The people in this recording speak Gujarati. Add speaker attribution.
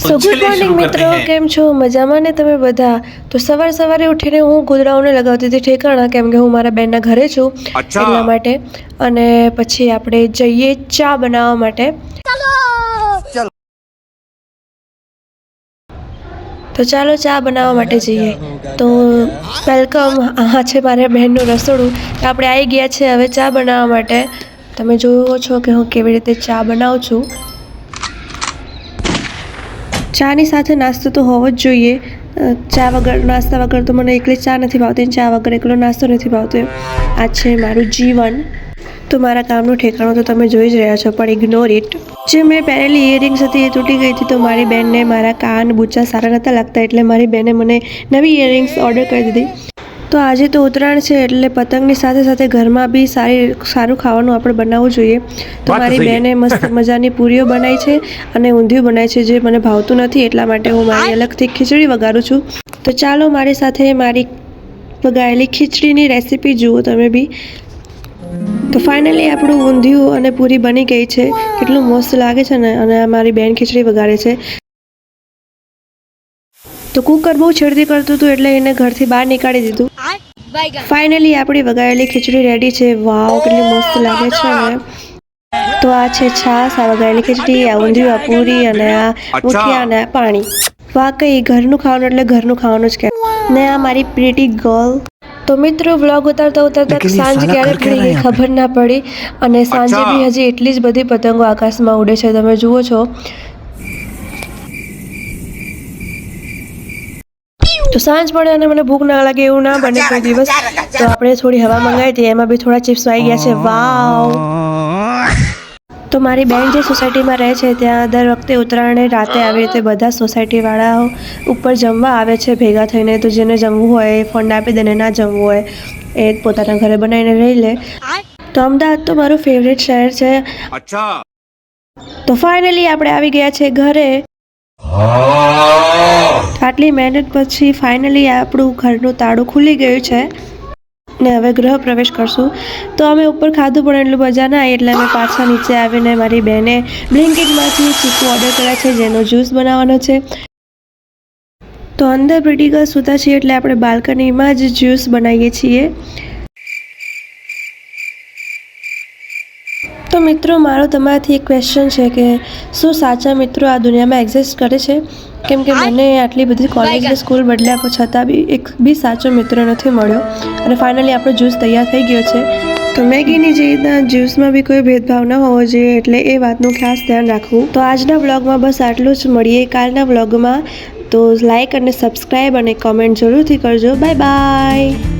Speaker 1: સો ગુડ મોર્નિંગ મિત્રો, કેમ છો? મજામાં ને તમે બધા? તો સવારે ઉઠીને હું ગોદડાઓને લગાવતી હતી ઠેકાણા, કેમ કે હું મારા બેનના ઘરે છું એટલા માટે. અને પછી આપણે જઈએ ચા બનાવવા માટે. તો ચાલો ચા બનાવવા માટે જઈએ. તો વેલકમ. હા, છે મારા બહેનનું રસોડું. આપણે આવી ગયા છે હવે ચા બનાવવા માટે. તમે જોવો છો કે હું કેવી રીતે ચા બનાવું છું. ચાની સાથે નાસ્તો તો હોવો જ જોઈએ. નાસ્તા વગર તો મને એકલી ચા નથી ભાવતી, ચા વગર એકલો નાસ્તો નથી ભાવતો. આ છે મારું જીવન. તો મારા કામનું ઠેકાણું તો તમે જોઈ જ રહ્યા છો, પણ ઇગ્નોર ઇટ. જે મેં પહેરેલી ઇયરિંગ્સ હતી એ તૂટી ગઈ હતી, તો મારી બેનને મારા કાન બૂચા સારા નહોતા લાગતા, એટલે મારી બેને મને નવી ઇયરિંગ્સ ઓર્ડર કરી દીધી. તો આજે તો ઉત્તરાયણ છે, એટલે પતંગની સાથે સાથે ઘરમાં બી સારું ખાવાનું આપણે બનાવવું જોઈએ. તો મારી બેને મસ્ત મજાની પૂરીઓ બનાવી છે અને ઊંધિયું બનાવી છે, જે મને ભાવતું નથી, એટલા માટે હું મારી અલગથી ખીચડી વઘારું છું. તો ચાલો મારી સાથે મારી વઘારેલી ખીચડીની રેસીપી જુઓ તમે બી. તો ફાઇનલી આપણું ઊંધિયું અને પૂરી બની ગઈ છે. કેટલું મસ્ત લાગે છે ને. અને મારી બેન ખીચડી વઘારે છે. તો કુકર બહુ છેડતી કરતું હતું, એટલે એને ઘરથી બહાર નીકાળી દીધું. ફાઇનલી આપણી વઘારેલી ખીચડી રેડી છે. વાવ, કેટલી મસ્ત લાગે છે ને. તો આ છે છાશ, આ વઘારેલી ખીચડી, આ ઊંધિયું, આ પૂરી અને આ મુઠિયા અને આ પાણી. વાકઈ ઘરનું ખાવાનું એટલે ઘરનું ખાવાનું જ કહેવાય ને. આ મારી પ્રીટી ગર્લ. તો મિત્રો, વ્લોગ ઉતારતા સાંજ ક્યારે પડી ગઈ ખબર ના પડી. અને સાંજે બી હજી એટલી જ બધી પતંગો આકાશમાં ઉડે છે, તમે જુઓ છો. તો સાંજ પડે અને મને ભૂખ ના લાગે એવું ના બને કોઈ દિવસ. તો આપણે થોડી હવા મંગાવી હતી, એમાં બી થોડા ચિપ્સ આવી ગયા છે. વાવ. તો મારી બેન જે સોસાયટીમાં રહે છે, ત્યાં દર વખતે ઉત્તરાયણે રાતે આવી રીતે બધા સોસાયટીવાળાઓ ઉપર જમવા આવે છે ભેગા થઈને. તો જેને જમવું હોય એ ફંડ આપી દે, ને ના જમવું હોય એ પોતાના ઘરે બનાવીને રહી લે. તો અમદાવાદ તો મારું ફેવરેટ શહેર છે. તો ફાઇનલી આપણે આવી ગયા છે ઘરે. આટલી મહેનત પછી ફાઇનલી આપણું ઘરનું તાળું ખુલી ગયું છે ને હવે ગૃહ પ્રવેશ કરશું. તો અમે ઉપર ખાધું પણ એટલું મજા ના આવી, એટલે અમે પાછા નીચે આવીને મારી બેને બ્લિંકિટમાંથી ચીકુ ઓર્ડર કર્યા છે, જેનો જ્યુસ બનાવવાનો છે. તો અંદર પ્રીટી ગર્લ સૂતા છીએ, એટલે આપણે બાલ્કનીમાં જ જ્યુસ બનાવીએ છીએ. તો મિત્રો, મારો તમારાથી એક ક્વેશ્ચન છે કે શું સાચા મિત્રો આ દુનિયામાં એક્ઝિસ્ટ કરે છે? કેમ કે મને આટલી બધી કોલેજ ને સ્કૂલ બદલ્યા છતાં બી એક બી સાચો મિત્ર નથી મળ્યો. અને ફાઇનલી આપણો જ્યુસ તૈયાર થઈ ગયો છે. તો મેગીની જે રીતના જ્યુસમાં બી કોઈ ભેદભાવ ન હોવો જોઈએ, એટલે એ વાતનું ખાસ ધ્યાન રાખવું. તો આજના વ્લોગમાં બસ આટલું જ. મળીએ કાલના વ્લોગમાં. તો લાઈક અને સબસ્ક્રાઈબ અને કોમેન્ટ જરૂરથી કરજો. Bye bye.